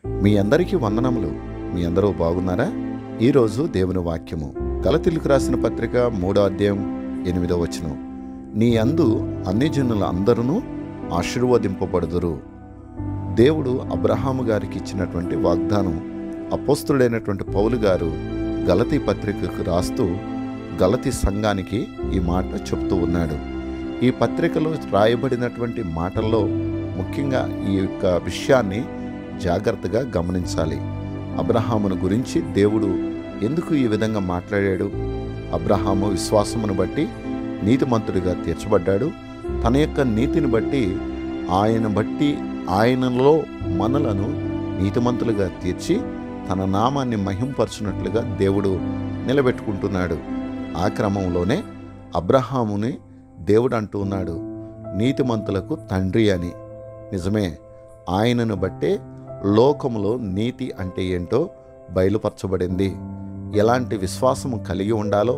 మీ అందరికీ వందనములు. మీ అందరూ బాగున్నారా? ఈరోజు దేవుని వాక్యము గలతీయులకు రాసిన పత్రిక 3వ అధ్యాయం 8వ వచనం. నీ యందు అన్ని జనుల అందరూ ఆశీర్వదింపబడుదురు. దేవుడు అబ్రహాము గారికి ఇచ్చినటువంటి వాగ్దానం అపోస్తుడైనటువంటి పౌలు గారు గలతీ పత్రికకు రాస్తూ గలతీ సంఘానికి ఈ మాట చెప్తూ ఉన్నాడు. ఈ పత్రికలో రాయబడినటువంటి మాటల్లో ముఖ్యంగా ఈ యొక్క విషయాన్ని జాగ్రత్తగా గమనించాలి. అబ్రహామును గురించి దేవుడు ఎందుకు ఈ విధంగా మాట్లాడాడు? అబ్రహాము విశ్వాసమును బట్టి నీతిమంతుడిగా తీర్చబడ్డాడు. తన యొక్క నీతిని బట్టి ఆయనలో మనలను నీతిమంతులుగా తీర్చి తన నామాన్ని మహింపరచునట్లుగా దేవుడు నిలబెట్టుకుంటున్నాడు. ఆ క్రమంలోనే అబ్రహాముని దేవుడు అంటూ ఉన్నాడు, నీతిమంతులకు తండ్రి అని. నిజమే, ఆయనను బట్టే లోకములో నీతి అంటే ఏంటో బయలుపరచబడింది. ఎలాంటి విశ్వాసము కలిగి ఉండాలో,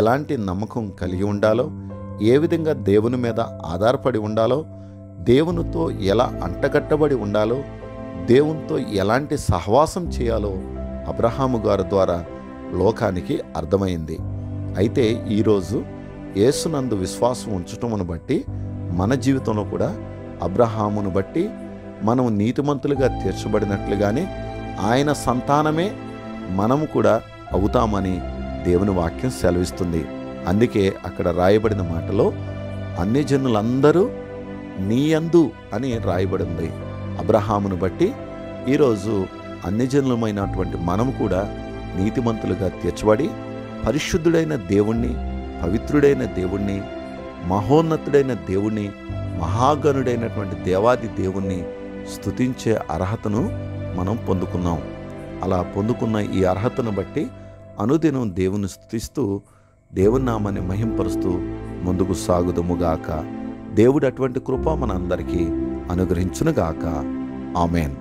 ఎలాంటి నమ్మకం కలిగి ఉండాలో, ఏ విధంగా దేవుని మీద ఆధారపడి ఉండాలో, దేవునితో ఎలా అంటగట్టబడి ఉండాలో, దేవునితో ఎలాంటి సహవాసం చేయాలో అబ్రహాము గారి ద్వారా లోకానికి అర్థమైంది. అయితే ఈరోజు యేసునందు విశ్వాసం ఉంచటమును బట్టి మన జీవితంలో కూడా అబ్రహామును బట్టి మనం నీతిమంతులుగా తీర్చబడినట్లుగానే ఆయన సంతానమే మనము కూడా అవుతామని దేవుని వాక్యం సెలవిస్తుంది. అందుకే అక్కడ రాయబడిన మాటలో అన్ని జనులందరూ నీ యందు అని రాయబడింది. అబ్రహామును బట్టి ఈరోజు అన్ని జనులమైనటువంటి మనము కూడా నీతిమంతులుగా తీర్చబడి పరిశుద్ధుడైన దేవుణ్ణి, పవిత్రుడైన దేవుణ్ణి, మహోన్నతుడైన దేవుణ్ణి, మహాగణుడైనటువంటి దేవాది దేవుణ్ణి స్తుతించే అర్హతను మనం పొందుకున్నాం. అలా పొందుకున్న ఈ అర్హతను బట్టి అనుదినం దేవుని స్తుతిస్తూ దేవుని నామాన్ని మహింపరుస్తూ ముందుకు సాగుదుముగాక. దేవుడు అటువంటి కృప మన అందరికీ అనుగ్రహించునుగాక. ఆమెన్.